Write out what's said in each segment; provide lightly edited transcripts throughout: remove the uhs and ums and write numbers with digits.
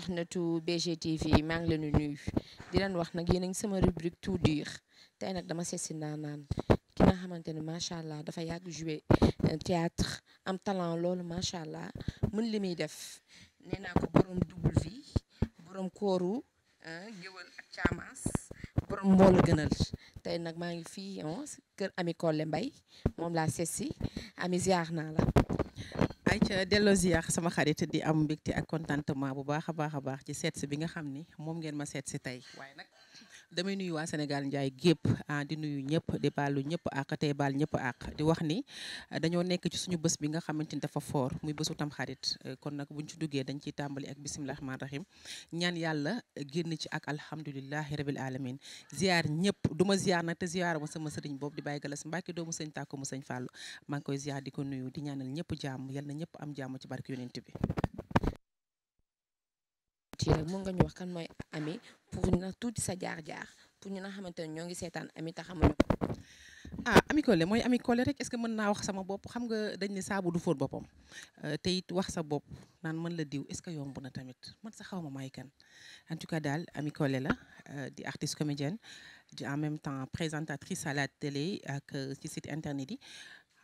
internetu BGTV maa ngi leen di nuyu di leen wax nag yéen a ngi sama rubrique tout dur tey nag dama seet si ndaanaan ki nga xamante ne macha allah dafa yàgg jouer théâtre am talent loolu macha allah mën li muy def nee naa ko borom double vie borom kooru géwël ak caamaas borom mboolu gënal tey nag maa ngi fii kër Ami Collé Mbaye moom laa seet si Ami ziar naa la. ayca delloo ziar sama xarit di am mbégte ak contentement bu baax a baax ci seet si bi nga xam ni moom ngeen ma seet si tey waaye nag damay nuyu waa Sénégal njaay gépp di nuyu ñëpp di baalu ñëpp àq tey baal ñëpp àq di wax ni dañoo nekk ci suñu bés bi nga xamante ni dafa foor muy bésu tam xarit kon nag buñ ci duggee dañ ciy tàmbali ak bisimilah rahmaani rahim ñaan yàlla génn ci ak alhamdulilahi rabil alamin ziar ñëpp du ma ziar nag te ziar ma sama sëriñ boobu di bàyyi galas Mbàkke doomu sëñ Tàkko mu sëñ Fàllu maa ngi koy ziar di ko nuyu di ñaanal ñëpp jàmm yal na ñëpp am jàmm ci barke yonent bi. ci rek mun nga ñu wax kan mooy Ami pour na tuuti sa jaar-jaar pour ñu nga xamante ne ñoo ngi seetaan Ami te xamuñu ko. Ami Collé mooy Ami Collé rek est-ce que mën naa wax sama bopp xam nga dañ ne saabu du fóot boppam te it wax sa bopp naan mën la diw est-ce que yomb na tamit man sa xaw ma may kan en tout cas daal Ami Collé la di artiste comédienne di en même temps présentatrice à la télé ak ci site internet yi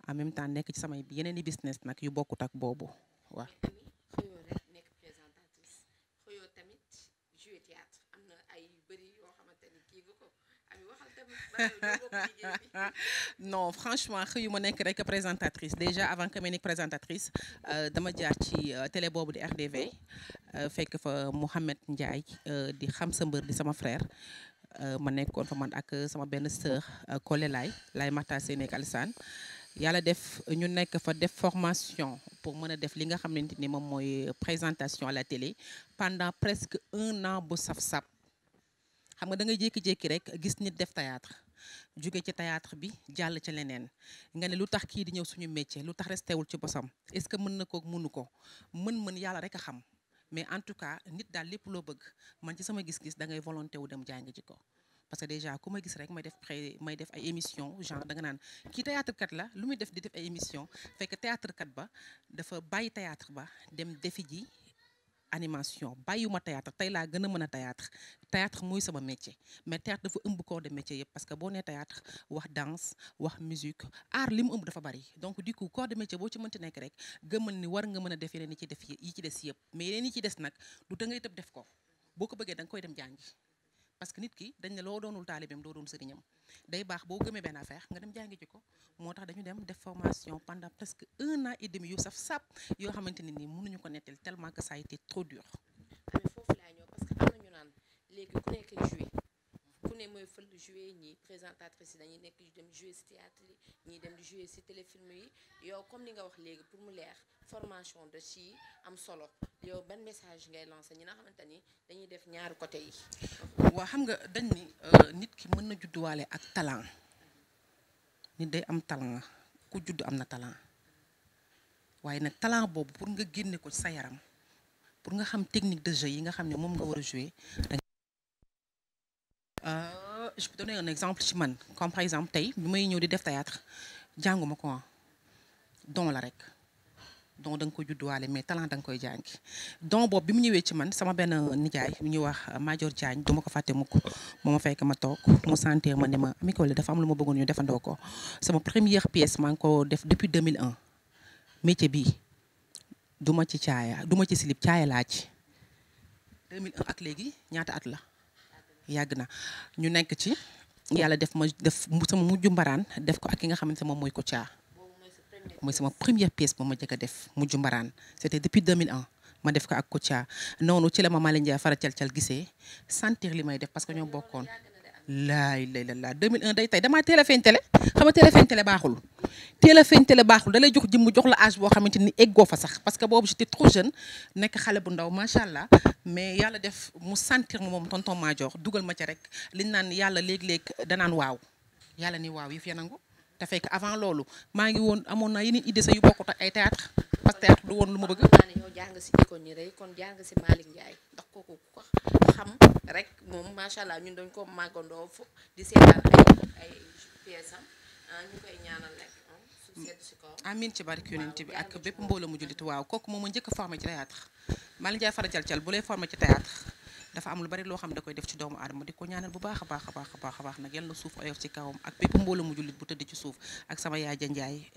en même temps nekk ci samay yeneen i business nag yu bokkut ak boobu waaw. xëyoo rek nekk présentatrice xëyoo tamit jouer théâtre am na ay bëri yoo xamante ni kii nga ko Ami waxal tamit liggéey bi. non franchement xëyu ma nekk rek présentatrice déjà avant que ma nekk présentatrice dama jaar ci télé boobu di RDV fekk fa Mouhamed Ndiaye di xam sa mbër di sama frère ma nekkoon fa man ak sama benn sœur Collé Laay Mata Seen ak Alsaan yàlla def ñu nekk fa def formation pour mën a def li nga xamante ni moom mooy présentation à la télé pendant presque 1 an bu saf-sap xam nga da ngay jékki-jékki rek gis nit def théâtre jóge ci théâtre bi jàll ci leneen nga ne lu tax kii di ñëw suñu métier lu tax resté wul ci bosam est-ce que mën na ko mënu ko mën yàlla rek a xam mais en tout cas nit daal lépp loo bëgg man ci sama gis-gis da ngay volonté wu dem jàngi ji ko parce que déjà ku ma gis rek may def ay émission genre da nga naan kii théâtre kat la lu muy def di def ay émission fekk théâtre kat ba dafa bàyyi théâtre ba dem defi ji animation bàyyiwuma théâtre tey laa gën a mën a théâtre mooy sama métier mais théâtre dafa ëmb corps de métier yëpp parce que boo nee théâtre wax danse wax musique art li mu ëmb dafa bari donc du coup corps de métier boo ci mënti nekk rek gëmal ni war nga mën a def yeneen yi ci des yëpp mais yeneen yi ci des nag du da ngay tëb def ko boo ko bëggee da nga koy dem jàngi parce que nit ki dañ ne loo doonul taalibeem doo doon sëriñam day baax boo gëmee benn affaire nga dem jàngi ji ko moo tax dañu dem def formation pendant presque 1 an et demi yu saf-sap yoo xamante ne nii mënuñu ko nettal tellement que ça a été trop dur. Ami foofu laa ñëw parce que am na ñu naan léegi ku nekk joué ku ne mooy fël joué ñii présentatrice yi dañuy nekk dem joué si théâtre yi ñii dem di joué si téléfilm yi yow comme ni nga wax léegi pour mu leer formation de ci am solo yow ban message ngay lancé ñi nga xamante ni dañuy def ñaari côté yi. waa xam nga dañ ni nit ki mën na judduwaale ak talent nit day am talent ku judd am na talent waaye nag talent boobu pour nga génne ko ci sa yaram pour nga xam technique de jeu yi nga xam ne moom nga war a jouer je peux donner un exemple ci man comme par exemple tey bi may ñëw di def théâtre jànguma ko don la rek don da nga ko judduwaale mais talent da nga koy jàngi don boobu bi mu ñëwee ci man sama benn nijaay bu ñuy wax Major Diagne du ma ko fàtte mukk moo ma fekk ma toog mu sentir ma ne ma Ami Collé dafa am lu ma bëggoon ñu defandoo ko sama première pièce maa ngi ko def depuis 2001 métier bii du ma ci caaya du ma ci slip caaya laa ci 2001 ak léegi ñaata at la yàgg na ñu nekk ci yàlla def ma def sama mujju mbaraan def ko ak ki nga xamante moom mooy Kouthia mooy sama première pièce ba ma jëkk a def mujju mbaraan c'était depuis 2001 ma def ko ak Kouthia noonu ci la ma Malick Ndiaye fara cal gisee sentir li may def parce que ñoo bokkoon laay lay la 2001 day tey damaa teel a feeñ télé xam nga teel a feeñ télé baaxul teel a feeñ télé baaxul da lay jox jëmm jox la âge boo xamante ni eggoo fa sax parce que boobu j'étais trop jeune nekk xale bu ndaw macha allah mais yàlla def mu sentir moom tonton Major dugal ma ca rek liñ naan yàlla léeg-léeg danaan waaw yàlla ni waaw yëf ya nangu te fekk avant loolu maa ngi woon amoon naa yeneen idée sa yu bokkut ak ay théâtre parce que théâtre du woon lu ma bëgg. naa ne yow jàng si Icône ñi rek kon jàng si Malick Ndiaye ndax kooku ku ko xam rek moom macha allah ñun dañ ko màggandoo fu di seetaan ay pièces am ñu koy ñaanal rek amiin ci barke yonent bi ak bépp mbooloo mu jullit waaw kooku moom ma njëkk a formé ci théâtre Malick Ndiaye Fara Thial bu lay formé ci théâtre dafa am lu bari loo xam ne da koy def ci doomu aadama di ko ñaanal bu baax a baax a baax a baax a baax nag yal na suuf oyof ci kawam ak bépp mbooloo mu jullit bu tëdd ci suuf ak sama yaay ja Ndiaye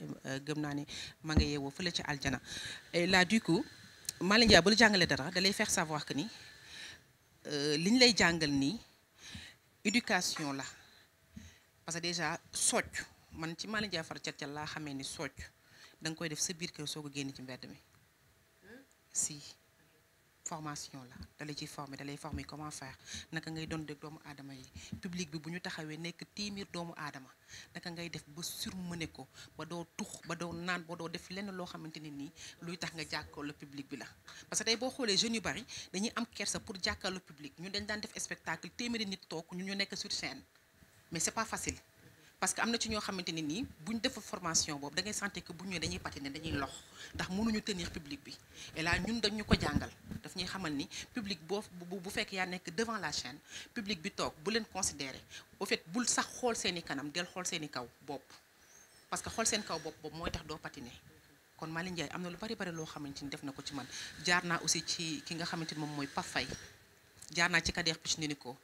gëm naa ne ma nga yeewoo fële ci aljana et là du coup Malick Ndiaye bu la jàngalee dara da lay faire savoir que ni li ñu lay jàngal nii éducation la parce que déjà socc man ci Malick Ndiaye Fara Thial laa xamee ni socc da nga koy def sa biir kër soo ko génn ci mbedd mi si formation la da lay ciy former da lay former comment faire naka ngay doon dégg doomu aadama yi public bi bu ñu taxawee nekk téeméer doomu aadama naka ngay def ba surmené ko ba doo tux ba doo naan ba doo def lenn loo xamante ne nii luy tax nga jàkkaarloo public bi la. parce que tey boo xoolee jeunes yu bari dañuy am kersa pour jàkkaarloo public ñun dañ daan def spectacle téeméeri nit toog ñun ñu nekk sur scène mais c'est pas facile. parce que am na ci ñoo xamante ne nii bu ñu deful formation boobu da ngay sentir que bu ñu dañuy patiner dañuy lox ndax mënuñu tenir public bi et là ñun dañu ko jàngal daf ñuy xamal ni public bu fekk yaa nekk devant la chaîne public bi toog bu leen considérer au fait bul sax xool seen i kanam del xool seen i kaw bopp parce que xool seen kaw bopp boobu mooy tax doo patiner kon Malick Ndiaye am na lu bari bari loo xamante ni def na ko ci man jaar naa aussi ci ki nga xamante ni moom mooy Paf Faye jaar naa ci Kader Pichiniko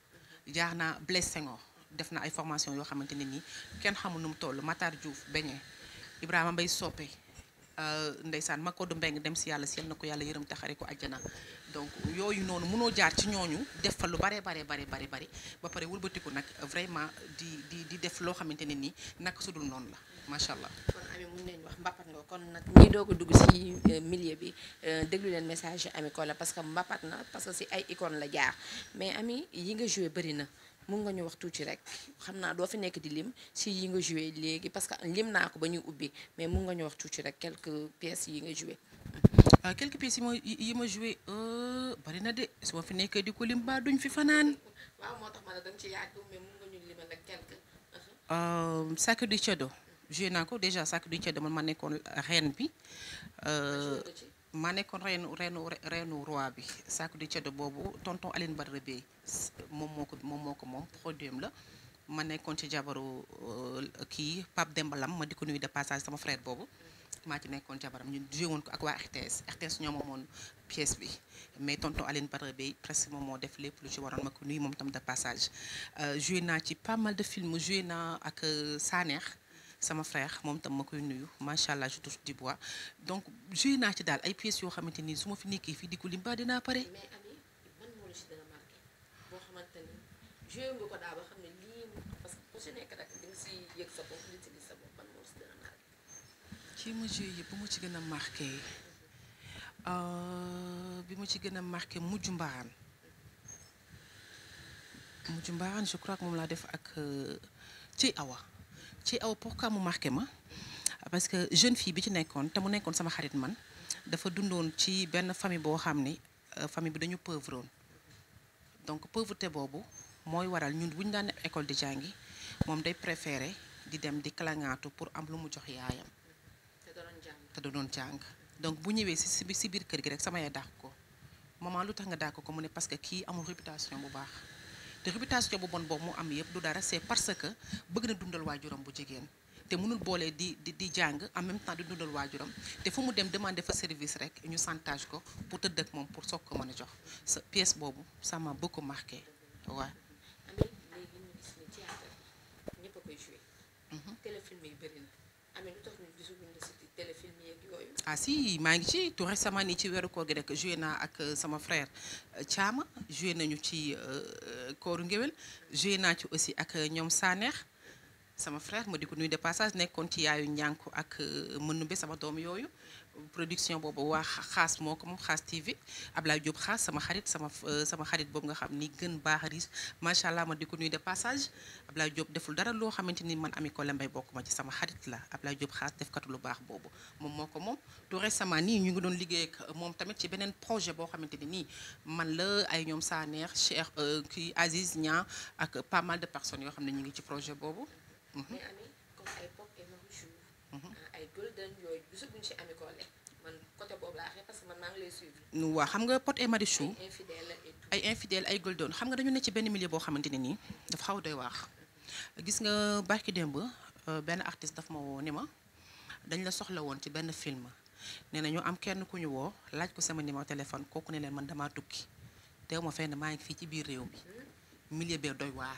jaar naa Blaise Senghor def na ay formation yoo xamante ne nii kenn xamul nu mu toll Matar Diouf Beñe Ibrahima Mbaye Soppe ndeysaan Makodou Mbeng dem si yàlla si yal na ko yàlla yërëm taxare ko àjjana donc yooyu noonu mënoo jaar ci ñooñu def fa lu bare bare ba pare wëlbatiku nag vraiment di def loo xamante ne nii naka sudul noonu la macha allah. kon Ami mun nañu wax mbapat nga kon nag ñi doog a dugg si milieu bi déglu leen message Ami Collé parce que mbapat na parce que si ay icône la jaar mais Ami yi nga joué bëri na. mun nga ñu wax tuuti rek xam naa doo fi nekk di lim si yi nga joué léegi parce que lim naa ko ba ñuy ubbi mais mun nga ñu wax tuuti rek quelques pièces yi nga joué. quelques pièces yi ma joué bari na de su ma fi nekkee di ko lim ba duñ fi fanaan. waaw moo tax ma ne da nga ci yàgg mais mun nga ñu limal rek quelques. Sacre du Ceddo joué naa ko déjà Sacre du Ceddo man ma nekkoon reine bi. maa nekkoon reenu roi bi Sacre du Ceddo boobu tonton Aline Badara Bey moom moo ko produit la ma nekkoon ci jabaru kii Pape Demba Lam ma di ko nuyu de passage sama frère boobu maa ci nekkoon jabaram ñu joué woon ko ak waa RTS ñoo moomoon pièce bi mais tonton Aline Badara Bey presque moom moo def lépp lu ci waroon ma ko nuyu moom tam de passage joué naa ci pas mal de films joué naa ak Sanex sama frère moom tam ma koy nuyu macha allah je touche du bois donc joué naa ci daal ay pièces yoo xamante ni su ma fi nekkee fii di ko lim ba dinaa pare. mais Ami man moo la si dana marqué boo xamante ni joué nga ko daal ba xam ne lii parce que ku si nekk rek di nga si yëg sa bopp di si gis sa bopp man moo la si dana marqué. ci ma joué yëpp bu ma ci gën a marqué bi ma ci gën a marqué mujj mbaaraan je crois que moom laa def ak ci awa. ci aw pourquoi mu marqué ma parce que jeune fille bi ci nekkoon te mu nekkoon sama xarit man dafa dundoon ci benn famille boo xam ni famille bi dañu pauvre woon donc pauvreté boobu mooy waral ñun bu ñu daan école di jàngi moom day préféré di dem di kalangaatu pour am lu mu jox yaayam te da doon jàng donc bu ñëwee si biir kër gi rek sama yaay dàq ko maman lu tax nga dàq ko mu ne parce que kii amul réputation bu baax te réputation bu bon boobu mu am yëpp du dara c'est parce que bëgg na dundal waajuram bu jigéen te mënul boole di jàng en même temps di dundal waajuram te fu mu dem demander fa service rek ñu chantage ko pour tëdd ak moom pour soog ko mën a jox sa pièce boobu ça m'a beaucoup marqué waaw. Ami léegi ñu gis ni théâtre ñëpp a koy joué. téléfilm yi bëri na Ami lu tax ñu gisaguñ la si téléfilm yeeg yooyu. ah si maa ngi ci tout récemment nii ci weeru koor gi rek joué naa ak sama frère Thiama joué nañu ci kooru ngéwél joué naa ci aussi ak ñoom Sanex sama frère ma di ko nuyu de passage nekkoon ci yaayu ñànku ak mënumbe sama doom yooyu production boobu waa xaas moo ko moom xaas TV Ablaye Diop xaas sama xarit sama xarit boobu nga xam ni gën baax riche macha allah ma di ko nuyu de passage Ablaye Diop deful dara loo xamante ni man Ami Collé Mbaye bokk ma ci sama xarit la Ablaye Diop xaas def katu lu baax boobu moom moo ko moom tout récemment nii ñu ngi doon liggéey ak moom tamit ci beneen projet boo xamante ni nii man la ay ñoom Sanex Cheikh kii Aziz Niang ak pas mal de personnes yoo xam ne ñu ngi ci projet boobu. mais Ami comme ay Pod et Marichou ay Golden yooyu gisaguñ ci Ami Collé man côté boobu laa xee parce que man maa ngi lay suivre. waaw xam nga Pod et Marichou ay infidèle ay Golden xam nga dañu ne ci benn milieu boo xamante ne nii dafa xaw doy waax gis nga barki démb benn artiste daf ma woo ni ma dañ la soxla woon ci benn film nee na ñu am kenn ku ñu woo laaj ko sama numéro téléphone kooku ne leen man damaa tukki teew ma fenn maa ngi fii ci biir réew mi milieu bi doy waar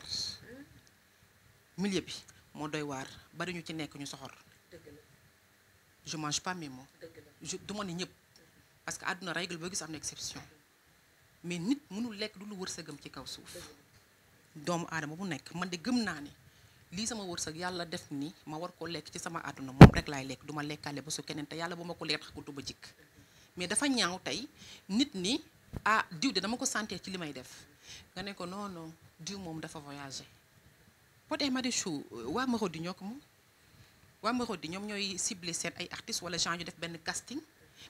milieu bi moo doy waar bari ñu ci nekk ñu soxor je mange pas mes mots du ma ni ñëpp parce que àdduna règle boo gis am na exception mais nit mënul lekk du lu wërsëgam ci kaw suuf doomu aadama bu nekk man de gëm naa ne lii sama wërsëg yàlla def ni ma war ko lekk ci sama àdduna moom rek laay lekk du ma lekkaale ba su keneen te yàlla bu ma ko leer xakutu ba jikk mais dafa ñaaw tey nit ni ah diw de dama ko sentir ci li may def nga ne ko non non diw moom dafa voyagé Pod et Marichou waa Marodi ñoo ko moom waa Marodi ñoom ñooy ciblé seen ay artistes wala genre ñu def benn casting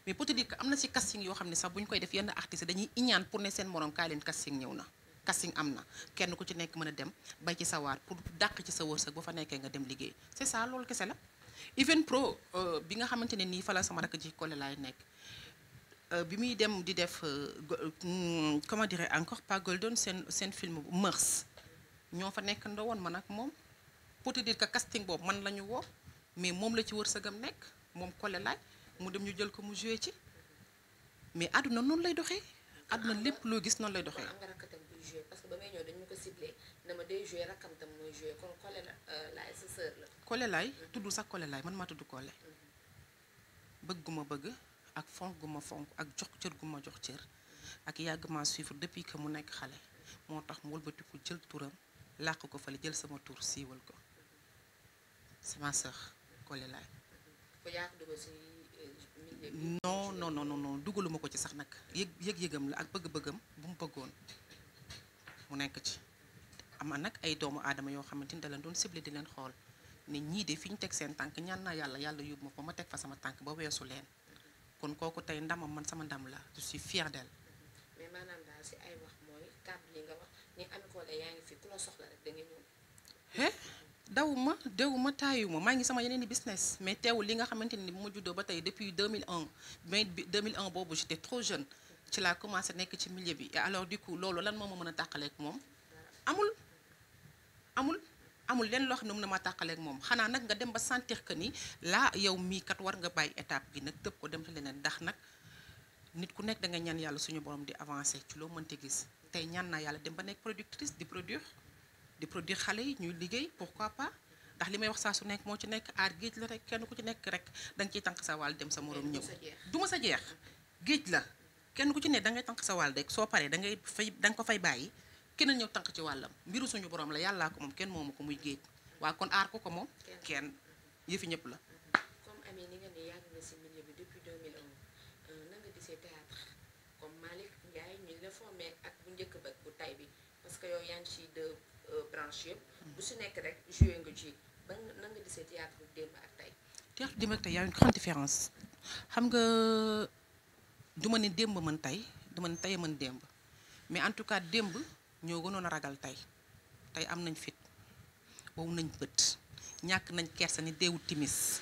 mais pour te dire que am na ci casting yoo xam ne sax bu ñu koy def yenn artistes dañuy iñaan pour ne seen morom kaay leen casting ñëw na casting am na kenn ku ci nekk mën a dem bay ci sa waar pour dàq ci sa wërsëg bu fa nekkee nga dem liggéey c'est ça loolu kese la Even Pro bi nga xamante ne nii fa la sama rakk ji Collé laay nekk bi muy dem di def comment dirais encore pas Golden seen film Mœurs ñoo fa nekk ndawoon man ak moom pour te dire que casting boobu man la ñu woo mais moom la ci wërsëgam nekk moom Collé laay mu dem ñu jël ko mu joué ci mais àdduna noonu lay doxee àdduna lépp loo gis noonu lay doxee. am nga rakkatam buy joué parce que ba may ñëw dañu ko ciblé na ma day joué rakkam tam mooy joué kon Collé laay sa sœur la. Collé laay tuddul sax Collé laay man maa tudd Collé bëgg gu ma bëgg ak fonk gu ma fonk ak jox cër gu ma jox cër ak yàgg ma suivre depuis que mu nekk xale moo tax mu wëlbatiku jël turam làq ko fale jël sama tur siiwal ko c'est ma sœur Collé laay. ko yaa ko dugal si non non non non dugaluma ko ci sax nag yëg-yëgam la ak bëgg-bëggam bu mu bëggoon mu nekk ci ama nag ay doomu aadama yoo xamante ni da leen doon ciblé di leen xool ne ñii de fi ñu teg seen tànk ñaan naa yàlla yóbbu ma fa ma teg fa sama tànk ba weesu leen kon kooku tey ndamam man sama ndam la je suis fière d'elle. mais maanaam daal si ay wax mooy kàddu li nga wax ni Ami Collé yaa ngi fi ku la soxla rek da nga ñëw. dewuma taayuma maa ngi sama yeneen i business mais teewul li nga xamante ni bu ma juddoo ba tey depuis 2001 mais 2001 boobu j'étais trop jeune ci laa commencé nekk ci milieu bi et alors du coup loolu lan moo ma mën a tàqaleeg moom amul leen loo xam ne mën na ma tàqaleeg moom xanaa nag nga dem ba sentir que ni laa yow mii kat war nga bàyyi étape bi nag tëb ko dem ci leneen ndax nag nit ku nekk da nga ñaan yàlla suñu borom di avancer ci loo mënti gis tey ñaan naa yàlla dem ba nekk productrice di produire xale yi ñuy liggéey pourquoi pas ndax li may wax saa su nekk moo ci nekk aar géej la rek kenn ku ci nekk rek da nga ciy tànk sa wàll dem sa morom ñëw du ma sa jeex géej la kenn ku ci nekk da ngay tànk sa wàll rek soo paree da nga ko fay bàyyi keneen ñëw tànk ci wàllam mbiru suñu borom la yàllaa ko moom kenn moomu ko muy géej waaw kon aar ko moom kenn yëfi ñëpp la. comme Ami ni nga ne yàgg nga si milieu bi depuis 2001 na nga gisee théâtre comme Malick Ndiaye ñu la formé ak bu njëkk ba bu tay bi parce que yow yaa ngi ci deux branches yëpp bu si nekk rek joué nga ci ba na nga gisee théâtre démb ak tey. théâtre démb ak tey y a une grande différence xam nga du ma ne démb mën tey du ma ne tey mën démb mais en tout cas démb ñoo gënoon a ragal tey am nañ fit wow nañ bët ñàkk nañ kersa ni deewu timis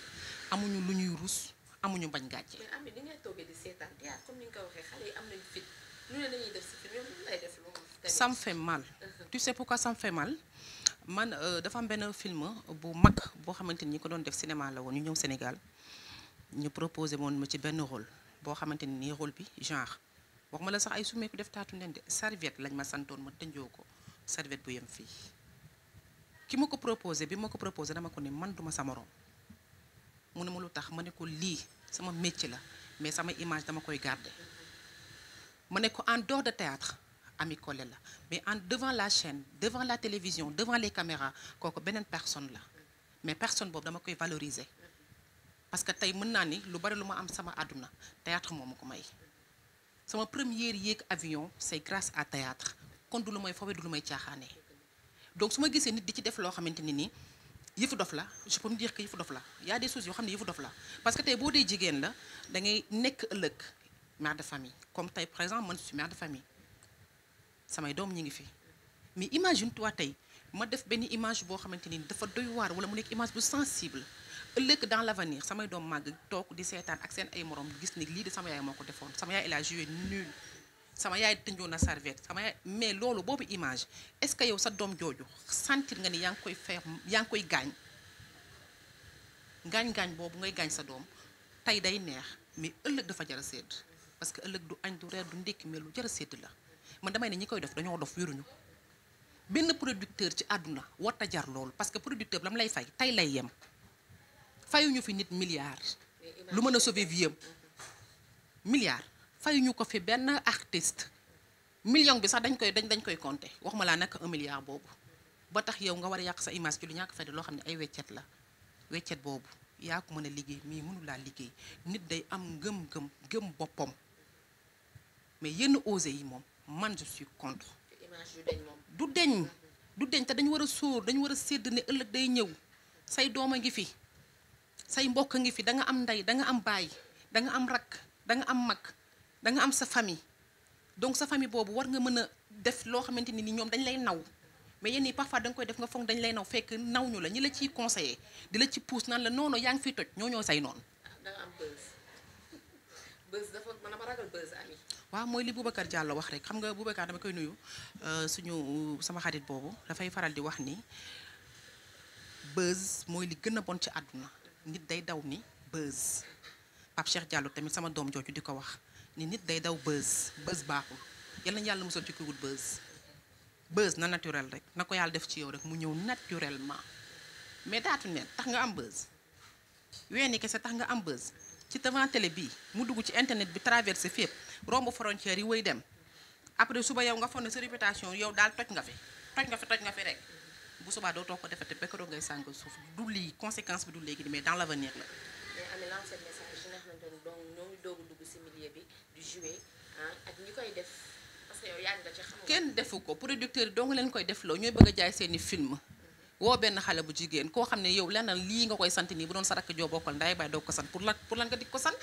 amuñu lu ñuy rus amuñu bañ gàcce. mais Ami ni ngay toogee di seetaan théâtre comme ni nga ko waxee xale yi am nañ fit ñu ne dañuy def si film yow lu lay def loolu. ça me fait mal. tu sais pourquoi ça me fait mal man dafa am benn film bu mag boo xamante ni ñi ko doon def cinéma la woon ñu ñëw Sénégal ñu proposé moon ma ci benn rôle boo xamante ni nii rôle bi genre wax ma la sax ay sumeeku def taatu nen de serviette lañ ma santoon ma tënjoo ko serviette bu yem fii ki ma ko proposé bi ma ko proposé dama ko ne man duma sa morom mu ne ma lu tax ma ne ko lii sama métier la mais sama image dama koy garder ma ne ko en dehors de théâtre Ami Collé la mais devant la chaîne devant la télévision devant les caméras kooku beneen personne la mais personne boobu dama koy valoriser parce que tey mën naa ni lu bari lu ma am sama àdduna théâtre moo ma ko may sama première yéeg avion c'est grâce à théâtre kon du lu may fowe du lu may caaxaane donc su ma gisee nit di ci def loo xamante ni nii yëfu dof la je peux me dire que yëfu dof la y a des choses yoo xam ne yëfu dof la parce que tey boo dee jigéen la da ngay nekk ëllëg mère de famille comme tey par exemple man je suis mère de famille samay doom ñi ngi fi mais imagine toi tey ma def benn image boo xamante ni dafa doy waar wala mu nekk image bu sensible ëllëg dans l'avenir samay doom màgg toog di seetaan ak seen ay morom gis ni lii de sama yaay moo ko defoon sama yaay elle a joué nul sama yaay tënjoon na serviette sama yaay mais loolu boobu image est-ce que yow sa doom jooju sentir nga ni yaa ngi koy faire yaa ngi koy gaañ ngaañ-ngaañ boobu ngay gaañ sa doom tey day neex mais ëllëg dafa jar a sédd parce que ëllëg du añ du reer du ndékki mais lu jar a sédd la man damay ne ñi koy def dañoo dof wéruñu benn producteur ci àdduna warta jar loolu parce que producteur bi lam lay fay tey lay yem fayuñu fi nit milliard lu mën a sauver vie am milliard fayuñu ko fi benn artiste million bi sax dañ koy compter waxuma laa nag 1 milliard boobu ba tax yow nga war a yàq sa image ci lu ñàkk fayda loo xam ne ay weccet la weccet boobu yaa ko mën a liggéey mais mënu laa liggéey nit day am ngëm-ngëm gëm boppam mais yenn osé yi moom man je suis contre du deñ te dañu war a sóor dañu war a sédd ne ëllëg day ñëw say doom a ngi fi say mbokk a ngi fi da nga am ndey da nga am baay da nga am rakk da nga am mag da nga am sa famille donc sa famille boobu war nga mën a def loo xamante ni ñoom dañ lay naw mais yéen ñi parfois da nga koy def nga foog dañ lay naw fekk naw ñu la ñi la ciy conseiller di la ci pousse naan la non non yaa ngi fiy toj ñoo say noonu. da nga am buzz dafa mën a ma ragal buzz ami. waaw mooy li Boubacar Diallo wax rek xam nga Boubacar dama koy nuyu sama xarit boobu dafay faral di wax ni buzz mooy li gën a bon ci àdduna nit day daw ni buzz Pape Cheikh Diallo tamit sama doom jooju di ko wax ni nit day daw buzz baaxul yal nañu yàlla musal ci kuy wut buzz na naturel rek na ko yàlla def ci yow rek mu ñëw naturellement mais daatu neen tax nga am buzz weeni kese tax nga am buzz ci devant télé bii mu dugg ci internet bi traversé fépp romb frontière yi wëy dem après suba yow nga foog ne sa réputation yow daal toj nga fi rek bu subaa doo toog ko defate bekkaroo ngay sàng suuf du lii conséquence bi du léegi mais dans l'avenir la. mais ami lancé message yi nga xamante ne donc ñoo ngi doog a dugg si milieu bi du jouer ak ñi koy def parce que yow yaa nga ci xam kenn defu ko producteur yi doo nga leen koy def loo ñooy bëgg a jaay seeni film woo benn xale bu jigéen koo xam ne yow lenn lii nga koy sant nii bu doon sa rakk joo bokkal ndaay baay doo ko sant pour lan nga di ko sant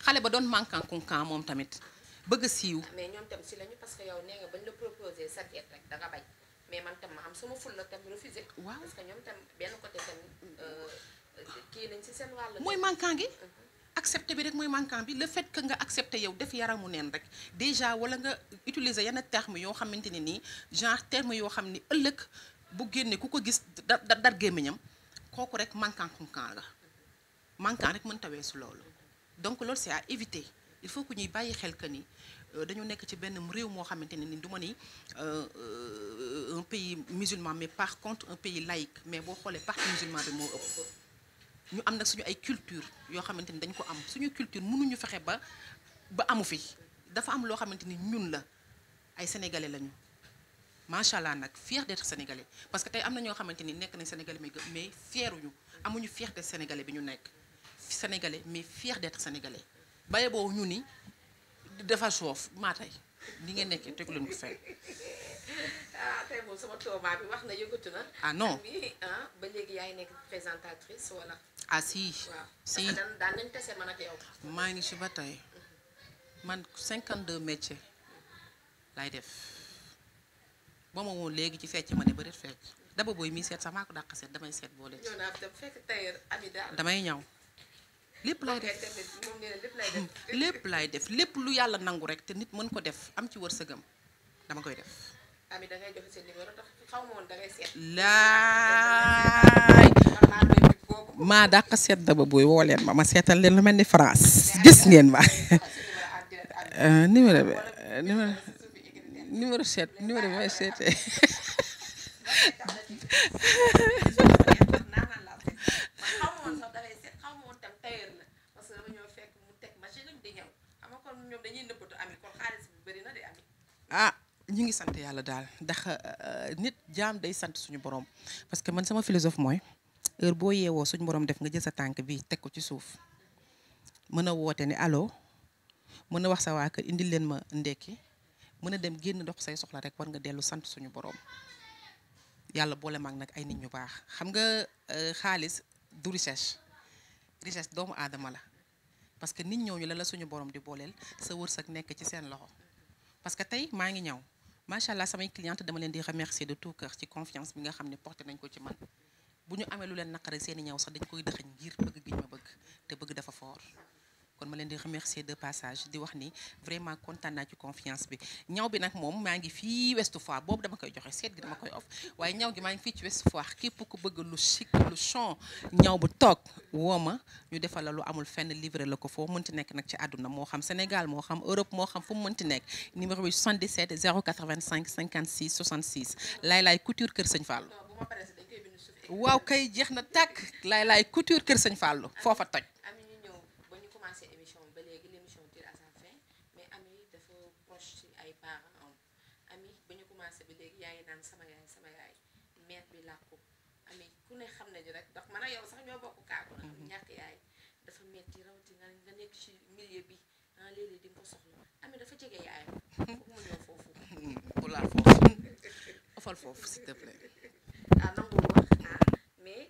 xale ba doon manquant kunkan moom tamit bëgg a siiw. mais ñoom tam si lañu parce que yow nee nga bañ la proposé sarket rek da nga bañ mais man tam ma am sama ful la tam refusé. waaw parce que ñoom tam benn côté tam kii nañ si seen wàll. mooy manquant gi. accepté bi rek mooy manquant bi le fait que nga accepté yow def yaramu neen rek déjà wala nga utiliser yenn terme yoo xamante ne nii genre terme yoo xam ni ëllëg bu génne ku ko gis dar gémmiñam kooku rek manquant kunkan la manquant rek mën tawee su loolu donc loolu c'est à éviter il faut que ñuy bàyyi xel que ni dañu nekk ci benn réew moo xamante ne ni du ma ni un pays musulman mais par contre un pays laïque mais boo xoolee partie musulman bi moo ëpp ñu am nag suñu ay culture yoo xamante ni dañ ko am suñu culture mënuñu fexe ba amu fi dafa am loo xamante ni ñun la ay sénégalais lañu macha allah nag fier d'être sénégalais parce que tey am na ñoo xamante ni nekk nañ sénégalais mais fieruñu amuñu fierté sénégalais bi ñu nekk sénégalais mais fier d'être sénégalais baye boobu ñu ni dafa soof maa tey li ngeen nekkee tegu leen ko fenn. tey moom sama tooma bi wax na yëngatu na. ah non ba léegi yaay nekk présentatrice wala. ah si waaw si daan nañ tase man ak yow. maa ngi ci ba tey man 52 métiers laay def ba ma woon léegi ci fecc ma ne bëreet fecc daba booy mii seet sax maa ko dàq seet damay seet boole ci. ñëw naa dem fekk tailleur ami daal. damay ñaw lépp laay def moom nee na lépp lay def. lépp laay def lépp lu yàlla nangu rek te nit mën ko def am ci wërsëgam dama koy def. ami da ngay joxe seen numéro tax xaw ma woon da ngay seet. laay maa dàq seet daba booy woo leen ma seetal leen lu mel ni France gis ngeen ma numéro bi numéro seet numéro bi may seetee ah ñu ngi sant yàlla daal ndax nit jaam day sant suñu borom parce que man sama philosophe mooy heure boo yeewoo suñu borom def nga jël sa tànk bi teg ko ci suuf mën a woote ni allo mën a wax sa waa kër indil leen ma ndekki mën a dem génn dox say soxla rek war nga dellu sant suñu borom yàlla boole mag nag ay nit ñu baax xam nga xaalis du richesse doomu aadama la parce que nit ñooñu la suñu borom di booleel sa wërsëg nekk ci seen loxo parce que tey maa ngi ñaw macha allah samay cliente dama leen di remercier de tout cœur ci confiance bi nga xam ne porté nañ ko ci man bu ñu amee lu leen naqare seeni ñaw sax dañ koy dëxañ ngir bëgg gi ñu ma bëgg te bëgg dafa fort kon kon ma leen di remercier de passage di wax ni vraiment kontaan naa ci confiance bi ñaw bi nag moom maa ngi fii Ouest Foire boobu dama koy joxe seet gi dama koy off waaye ñaw gi maa ngi fii ci Ouest Foire képp ku bëgg lu chic lu chon ñaw bu toog woo ma ñu defal la lu amul fenn livré la ko foo mënti nekk nag ci àdduna moo xam Sénégal moo xam Europe moo xam fu mu mënti nekk numéro bi 77 085 56 66 Laye Couture Kër Sëñ Fallou waaw kay jeex na tàkk Laye Couture Kër Sëñ Fallou foofa toj Ami ñu ñëw ba ñu commencé émission ba léegi l'émission tire à sa fin mais Ami dafa proche ci ay parents am Ami ba ñu commencé ba léegi yaa ngi naan sama yaay mère bi làkku Ami ku ne xam nañu rek ndax man ak yow sax ñoo bokk kaaku nag ñàkk yaay dafa metti rawatina nga nekk ci milieu bi léeg-léeg di nga ko soxla Ami dafa jege yaayam foog mu ñëw foofu bu laa foofu ofal foofu s'il te plaît nangul wax mais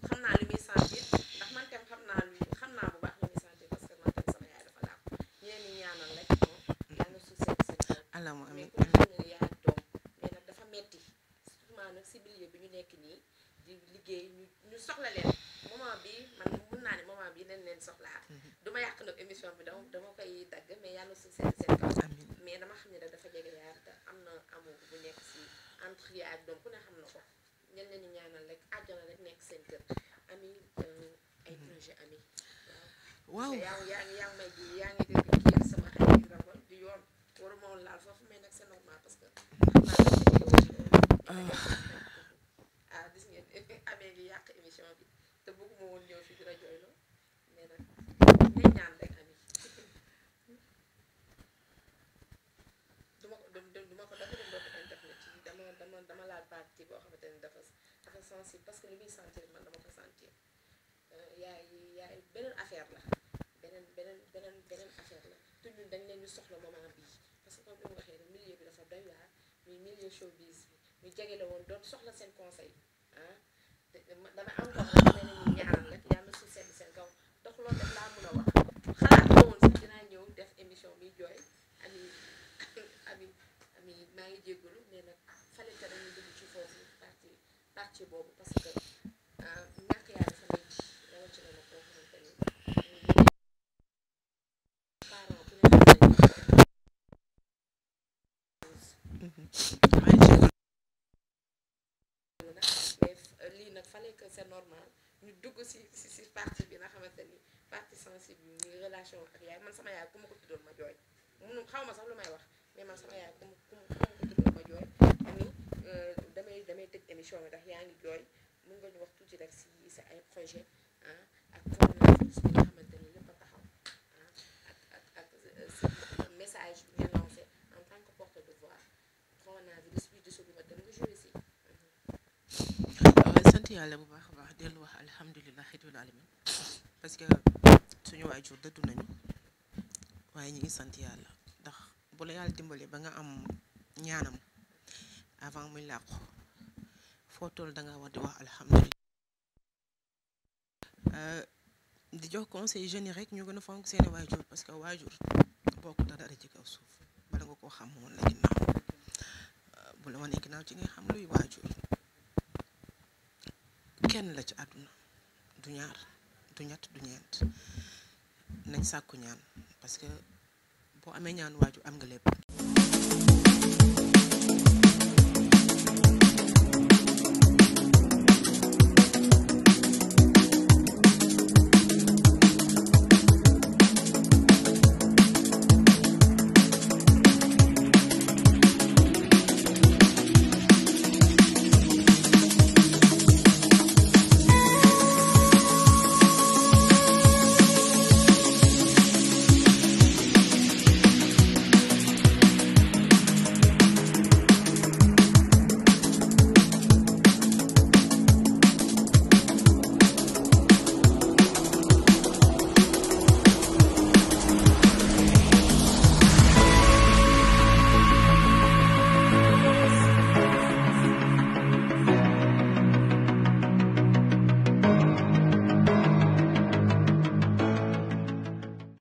xam naa lu muy sentir ndax man tam xam naa bu baax lu muy sentir parce que man tam sama yaay dafa làkk ñeen ñi ñaanal rek moom yàlla suuf seen kaw allahumma mais amiin ku xam ne yaay ak doom mais nag dafa metti surtout nag si milieu bi ñu nekk nii di liggéey ñu soxla leen moment bi man mun naa ne moment bi nañ leen soxlaa duma yàq nag émission bi dama koy dagg mais yàlla suuf seen kaw mais dama xam ne nag dafa jege yaay te am na amour bu nekk si entre yaay ak doom ku ne xam na ko ñen leen di ñaanal rek àjjana rek nekk seen kër Ami ay projet Ami waaw yaa ngi may ji yaa ngi kii sama ay rabal di yoon waruma woon laal foofu mais nag c'est normal parce que gis ngeen amee ngi yàq émission bi te bëgguma woon ñëw fi dina jooyloo mais nag nañ ñaan rek Ami duma ko dafa dem bokk internet yi dama laal partie boo xamante ne dafa sensible parce que li muy sentir man dama ko sentir yaay beneen affaire la beneen affaire la te ñun dañ leen ñu soxla moment bii parce que comme li mu waxee ne milieu bi dafa doy waar muy milieu showbiz bi ñu jege la woon doon soxla seen conseil dama encore rek mel ne ñu ñaanal rek yàlla su sedd seen kaw dox loolu rek laa mën a wax xalaat ko woon sax dinaa ñëw def émission bi jooy Ami maa ngi jéggalu mais nag fale que dañu dugg ci foofu partie boobu parce que ñàkk yaa dafa metti rawatina nag koo xamante ni parent bu ne mais lii nag fale que c'est normal ñu dugg si partie bi nga xamante ni partie sensible bi muy relation ak yaay man sama yaay ku ma ko tuddoon ma jooy munu xaw ma sax lu may wax mais man sama yaay ku ma ko tuddoon ma jooy Ami damay tëj émission bi ndax yaa ngi jooy mën nga ñu wax tuuti rek si sa ay projet ak coronavirus bi nga xamante ni lépp a taxaw ak message bi nga lancé en tant que porte de voix coronavirus bi gisul ma dem nga joué si sant yàlla bu baax a baax dellu wax alhamdulilah rabbil alamin parce que suñu waajur dëddu nañu waaye ñu ngi sant yàlla ndax bu la yàlla dimbale ba nga am ñaanam avant muy làqu foo toll danga war di wax alhamdulilah di jox conseil jeunes yi rek ñu gën a fonk seeni waajur parce que waajur bokk dara ci kaw suuf bala nga koo xam woon la ginnaaw bu la wanee ginnaaw ci ngay xam luy waajur kenn la ci àdduna du ñaar du ñett du ñeent nañ sàkku ñaan parce que boo amee ñaan waajur am nga lépp